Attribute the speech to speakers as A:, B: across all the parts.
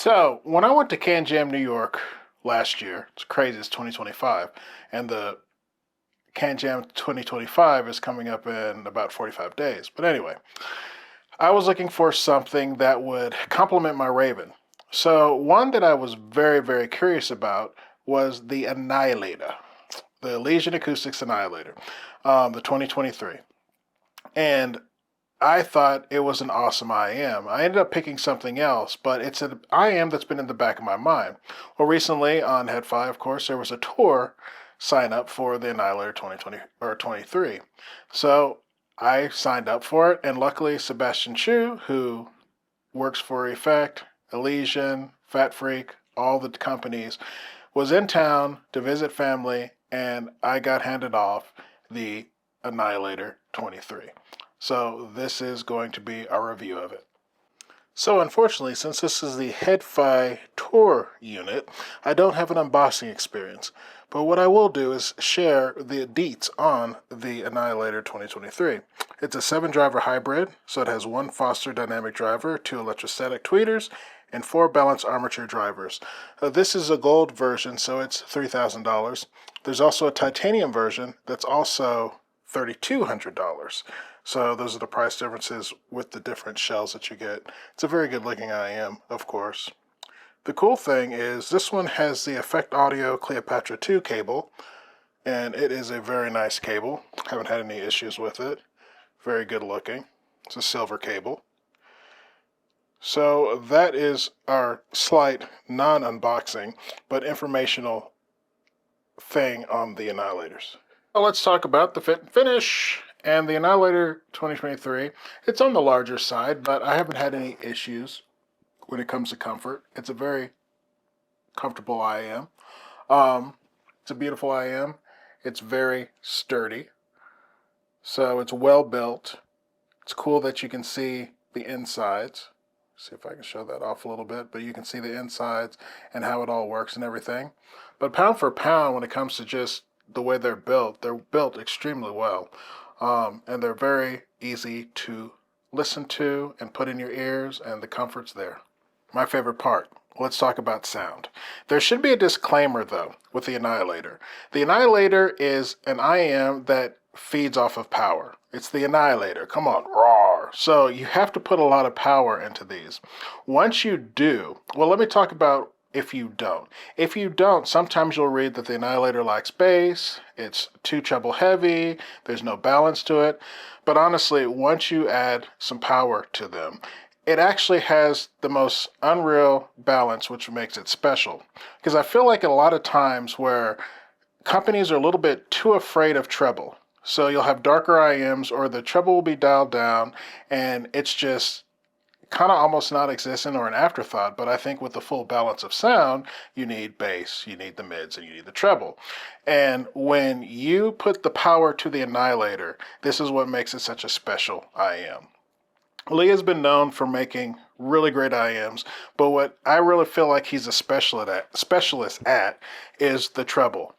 A: So, when I went to Can Jam New York last year, it's crazy, it's 2025, and the Can Jam 2025 is coming up in about 45 days. But anyway, I was looking for something that would complement my Raven. So, one that I was very, very curious about was the Annihilator, the Elysian Acoustics Annihilator, the 2023. And I thought it was an awesome IM. I ended up picking something else, but it's an IM that's been in the back of my mind. Well, recently on Head5, of course, there was a tour sign up for the Annihilator 2020 or 23. So I signed up for it, and luckily Sebastian Chu, who works for Effect, Elysian, Fat Freak, all the companies, was in town to visit family, and I got handed off the Annihilator 23. So this is going to be a review of it. So unfortunately, since this is the Head5 Tour unit, I don't have an unboxing experience. But what I will do is share the deets on the Annihilator 2023. It's a 7-driver hybrid, so it has 1 Foster dynamic driver, 2 electrostatic tweeters, and 4 balanced armature drivers. This is a gold version, so it's $3,000. There's also a titanium version that's also $3,200. So those are the price differences with the different shells that you get. It's a very good looking IM, of course. The cool thing is this one has the Effect Audio Cleopatra 2 cable, and it is a very nice cable. Haven't had any issues with it. Very good looking. It's a silver cable. So that is our slight non-unboxing, but informational thing on the Annihilators. Well, let's talk about the fit and finish. And the Annihilator 2023, it's on the larger side, but I haven't had any issues when it comes to comfort. It's a very comfortable IM. It's a beautiful IM. It's very sturdy. So it's well built. It's cool that you can see the insides. See if I can show that off a little bit, but you can see the insides and how it all works and everything. But pound for pound, when it comes to just the way they're built extremely well. And they're very easy to listen to and put in your ears, and the comfort's there. My favorite part. Let's talk about sound. There should be a disclaimer, though, with the Annihilator. The Annihilator is an IM that feeds off of power. It's the Annihilator. Come on, roar. So you have to put a lot of power into these. Once you do, well, let me talk about if you don't. If you don't, sometimes you'll read that the Annihilator lacks bass, it's too treble heavy, there's no balance to it. But honestly, once you add some power to them, it actually has the most unreal balance, which makes it special. Because I feel like a lot of times where companies are a little bit too afraid of treble. So you'll have darker IMs or the treble will be dialed down and it's just kind of almost non-existent or an afterthought, but I think with the full balance of sound, you need bass, you need the mids, and you need the treble. And when you put the power to the Annihilator, this is what makes it such a special IM. Lee has been known for making really great IMs, but what I really feel like he's a specialist at is the treble.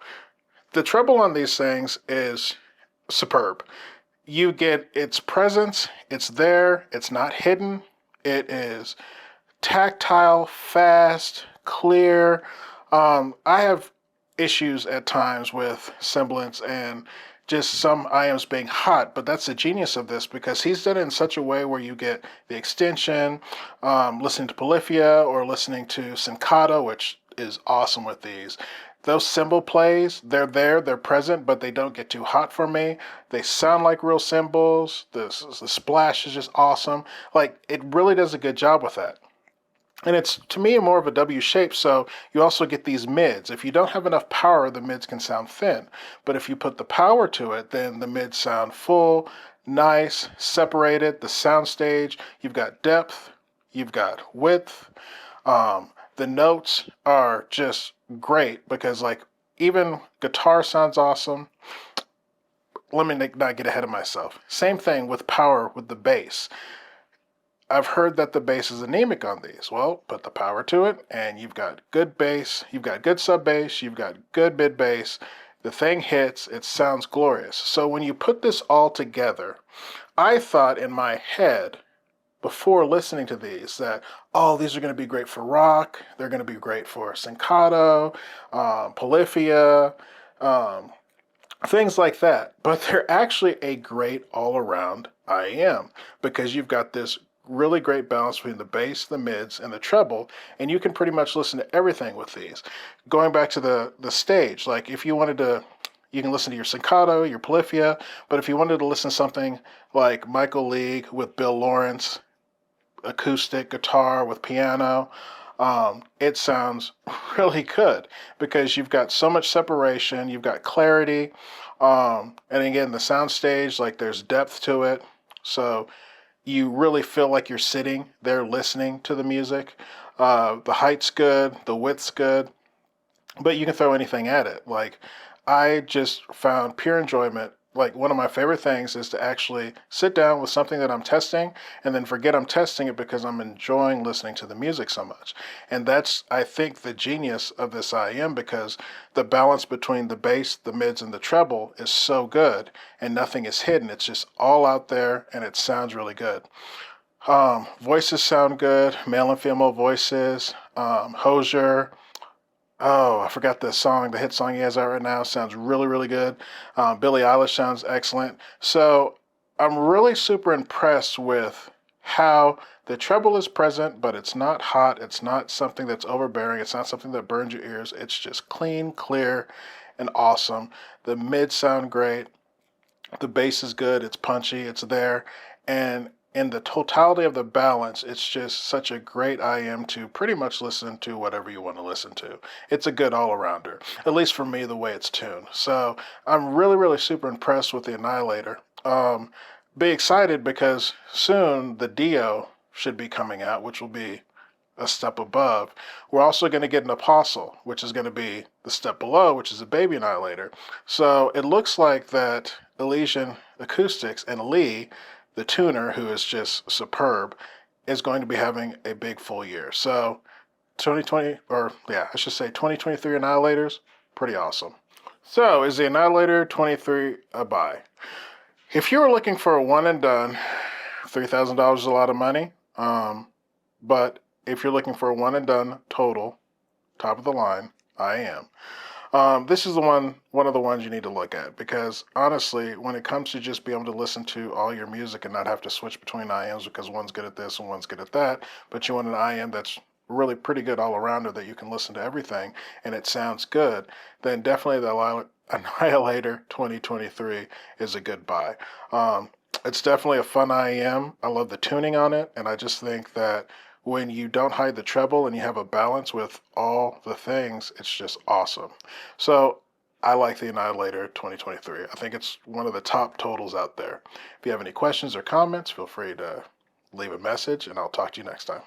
A: The treble on these things is superb. You get its presence, it's there, it's not hidden. It is tactile, fast, clear. I have issues at times with semblance and just some IMs being hot, but that's the genius of this because he's done it in such a way where you get the extension, listening to Polyphia or listening to Syncada, which is awesome with these. Those cymbal plays, they're there, they're present, but they don't get too hot for me. They sound like real cymbals. The splash is just awesome. Like, it really does a good job with that. And it's, to me, more of a W shape, so you also get these mids. If you don't have enough power, the mids can sound thin. But if you put the power to it, then the mids sound full, nice, separated. The sound stage, you've got depth, you've got width. The notes are just great because, like, even guitar sounds awesome. Let me not get ahead of myself. Same thing with power with the bass. I've heard that the bass is anemic on these. Well, put the power to it, and you've got good bass, you've got good sub bass, you've got good mid bass. The thing hits, it sounds glorious. So when you put this all together, I thought in my head before listening to these that, oh, these are going to be great for rock, they're going to be great for staccato, polyphia, um, things like that. But they're actually a great all around IEM because you've got this really great balance between the bass, the mids, and the treble, and you can pretty much listen to everything with these. Going back to the stage, like if you wanted to, you can listen to your staccato, your polyphia, but if you wanted to listen to something like Michael League with Bill Lawrence, acoustic guitar with piano, it sounds really good because you've got so much separation, you've got clarity, and again, the sound stage, like there's depth to it. So you really feel like you're sitting there listening to the music. The height's good, the width's good, but you can throw anything at it. Like, I just found pure enjoyment. Like, one of my favorite things is to actually sit down with something that I'm testing and then forget I'm testing it because I'm enjoying listening to the music so much. And that's, I think, the genius of this IEM because the balance between the bass, the mids, and the treble is so good and nothing is hidden. It's just all out there and it sounds really good. Voices sound good, male and female voices. Hosier. Oh, I forgot the song, the hit song he has out right now. Sounds really, really good. Billie Eilish sounds excellent. So I'm really super impressed with how the treble is present, but it's not hot. It's not something that's overbearing. It's not something that burns your ears. It's just clean, clear, and awesome. The mids sound great. The bass is good. It's punchy. It's there. And in the totality of the balance, it's just such a great IM to pretty much listen to whatever you want to listen to. It's a good all-arounder, at least for me, the way it's tuned. So I'm really, really super impressed with the Annihilator. Be excited because soon the Dio should be coming out, which will be a step above. We're also going to get an Apostle, which is going to be the step below, which is a baby Annihilator. So it looks like that Elysian Acoustics and Lee, the tuner, who is just superb, is going to be having a big full year. So 2020, or yeah, I should say 2023 Annihilators, pretty awesome. So is the Annihilator 23 a buy? If you were looking for a one and done, $3,000 is a lot of money. But if you're looking for a one and done total, top of the line, I am. This is one of the ones you need to look at because honestly, when it comes to just being able to listen to all your music and not have to switch between IMs because one's good at this and one's good at that, but you want an IM that's really pretty good all arounder that you can listen to everything and it sounds good, then definitely the Annihilator 2023 is a good buy. It's definitely a fun IEM. I love the tuning on it, and I just think that when you don't hide the treble and you have a balance with all the things, it's just awesome. So I like the Annihilator 2023. I think it's one of the top totals out there. If you have any questions or comments, feel free to leave a message, and I'll talk to you next time.